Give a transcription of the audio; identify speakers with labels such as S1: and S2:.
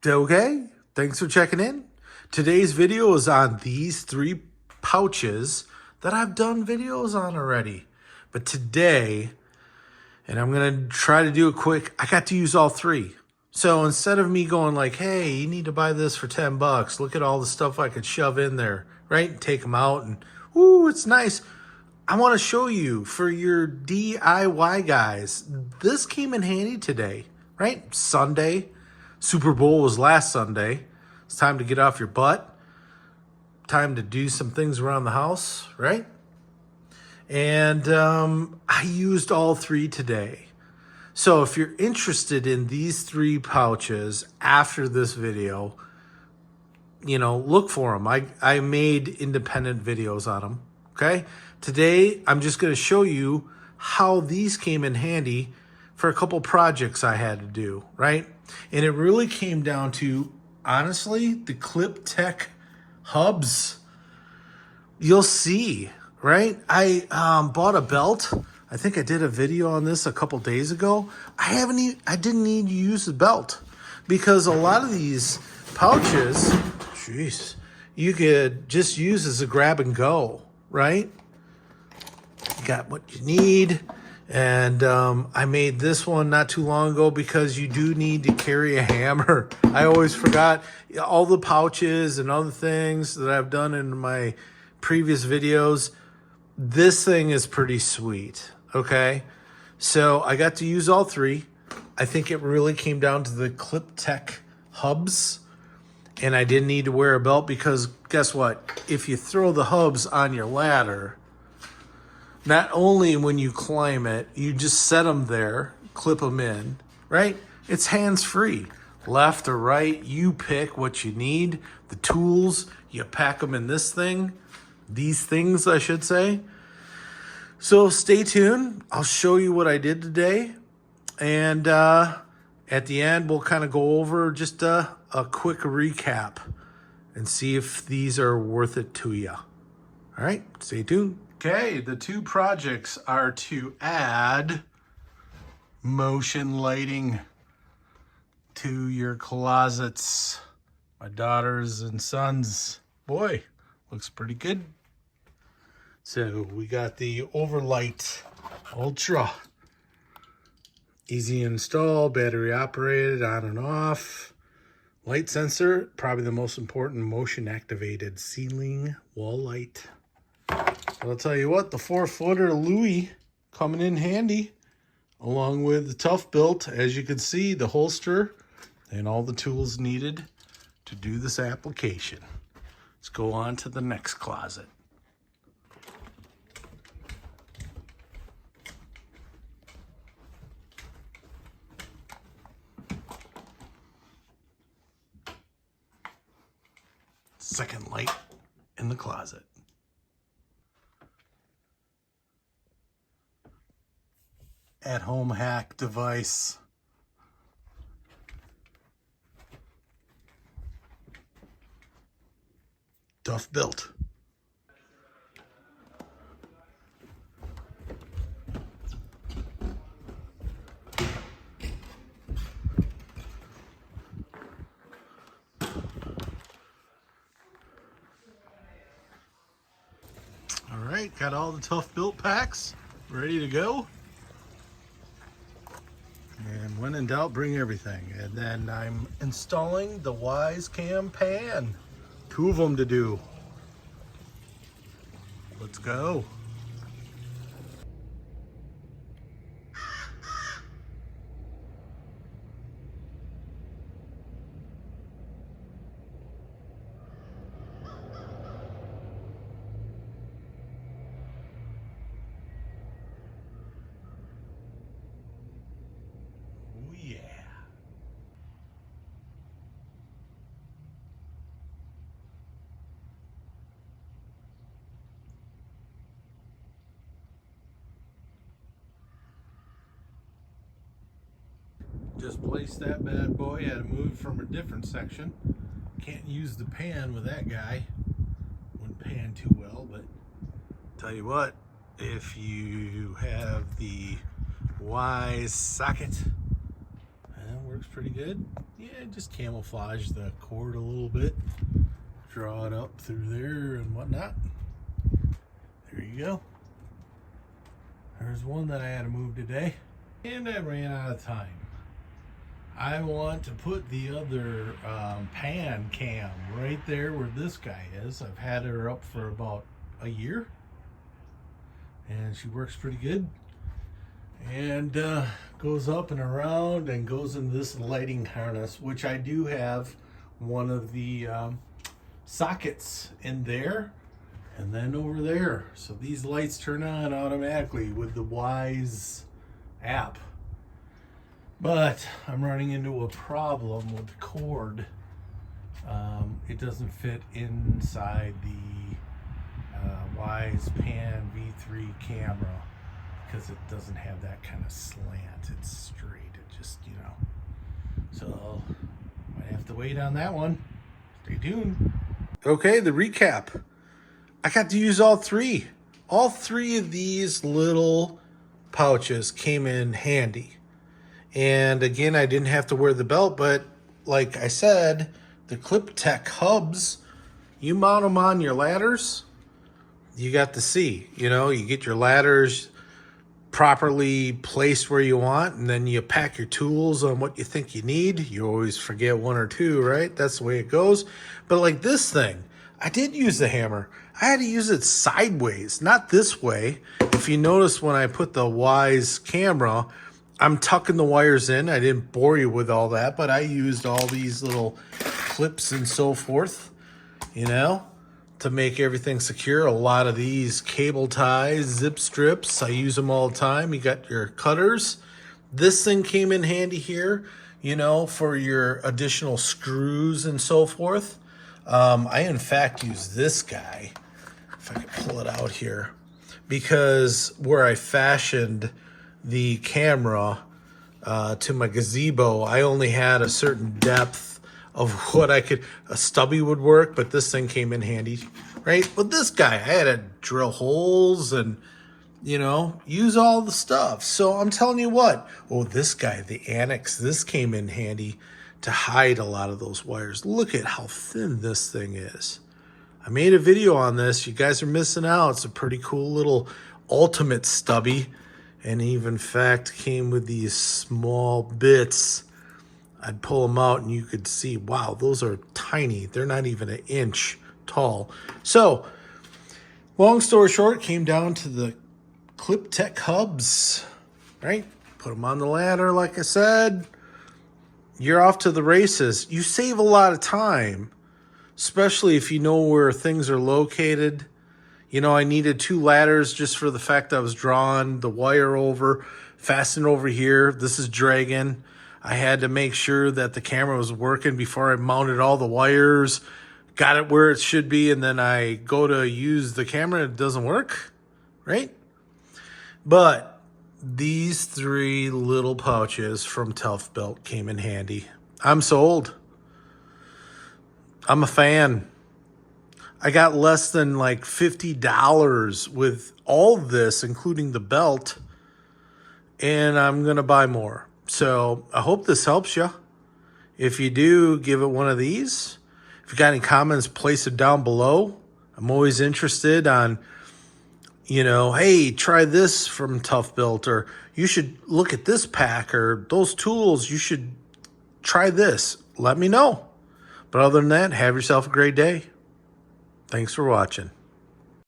S1: Okay, thanks for checking in. Today's video is on these three pouches that I've done videos on already. But today, and I'm going to try to do it quick, I got to use all three. So instead of me going like, hey, you need to buy this for 10 bucks, look at all the stuff I could shove in there, right? Take them out and, ooh, it's nice. I want to show you for your DIY guys, this came in handy today, right? Sunday. Super Bowl was last Sunday. It's time to get off your butt. Time to do some things around the house, right? And I used all three today. So if you're interested in these three pouches after this video, you know, look for them. I made independent videos on them, okay? Today, I'm just going to show you how these came in handy for a couple projects I had to do, right? And it really came down to, honestly, the ClipTech hubs. You'll see, right? I bought a belt. I think I did a video on this a couple days ago. I didn't need to use the belt because a lot of these pouches, jeez, you could just use as a grab and go, right? You got what you need. And I made this one not too long ago because you do need to carry a hammer. I always forgot all the pouches and other things that I've done in my previous videos. This thing is pretty sweet, okay? So I got to use all three. I think it really came down to the ClipTech hubs. And I didn't need to wear a belt because guess what? If you throw the hubs on your ladder, not only when you climb it, you just set them there, clip them in, right? It's hands-free. Left or right, you pick what you need. The tools, you pack them in this thing. These things, I should say. So stay tuned. I'll show you what I did today. And at the end, we'll kind of go over just a quick recap and see if these are worth it to you. All right, stay tuned. Okay, the two projects are to add motion lighting to your closets. My daughters and sons, boy, looks pretty good. So we got the Overlight Ultra. Easy install, battery operated, on and off. Light sensor, probably the most important motion activated ceiling wall light. I'll tell you what, the 4-footer Louis coming in handy, along with the Toughbuilt, as you can see, the holster and all the tools needed to do this application. Let's go on to the next closet. Second light in the closet. At-home hack device. Toughbuilt. All right, got all the Toughbuilt packs ready to go. And when in doubt, bring everything. And then I'm installing the Wise Cam pan. 2 of them to do. Let's go. Just placed that bad boy. Had to move from a different section. Can't use the pan with that guy. Wouldn't pan too well, but tell you what, if you have the Wise socket, we're works pretty good. Yeah, just camouflage the cord a little bit. Draw it up through there and whatnot. There you go. There's one that I had to move today. And I ran out of time. I want to put the other pan cam right there where this guy is. I've had her up for about a year. And she works pretty good. And goes up and around and goes in this lighting harness, which I do have one of the sockets in there and then over there. So these lights turn on automatically with the Wise app. But I'm running into a problem with the cord. It doesn't fit inside the Wise Pan V3 camera because it doesn't have that kind of slant. It's straight. It just, you know. So might have to wait on that one. Stay tuned. Okay, the recap. I got to use all three. All three of these little pouches came in handy. And again, I didn't have to wear the belt, but like I said, the ClipTech hubs, you mount them on your ladders, you got to see, you know, you get your ladders properly placed where you want, and then you pack your tools on what you think you need. You always forget one or two, right? That's the way it goes. But like this thing, I did use the hammer. I had to use it sideways, not this way. If you notice when I put the Wise camera, I'm tucking the wires in. I didn't bore you with all that, but I used all these little clips and so forth, you know, to make everything secure. A lot of these cable ties, zip strips, I use them all the time. You got your cutters. This thing came in handy here, you know, for your additional screws and so forth. I, in fact, use this guy, if I can pull it out here, because where I fashioned the camera to my gazebo, I only had a certain depth of what I could, a stubby would work, but this thing came in handy, right? But this guy, I had to drill holes and, you know, use all the stuff. So I'm telling you what, oh, this guy, the Anex, this came in handy to hide a lot of those wires. Look at how thin this thing is. I made a video on this. You guys are missing out. It's a pretty cool little ultimate stubby. And even, in fact, came with these small bits. I'd pull them out and you could see, wow, those are tiny. They're not even an inch tall. So, long story short, came down to the ClipTech hubs, right? Put them on the ladder, like I said. You're off to the races. You save a lot of time, especially if you know where things are located. You know, I needed 2 ladders just for the fact I was drawing the wire over, fastened over here. This is dragging. I had to make sure that the camera was working before I mounted all the wires, got it where it should be, and then I go to use the camera, it doesn't work, right? But these 3 little pouches from Toughbuilt came in handy. I'm sold. I'm a fan. I got less than like $50 with all this, including the belt, and I'm going to buy more. So I hope this helps you. If you do, give it one of these. If you got any comments, place it down below. I'm always interested on, you know, hey, try this from Toughbuilt, or you should look at this pack, or those tools, you should try this. Let me know. But other than that, have yourself a great day. Thanks for watching.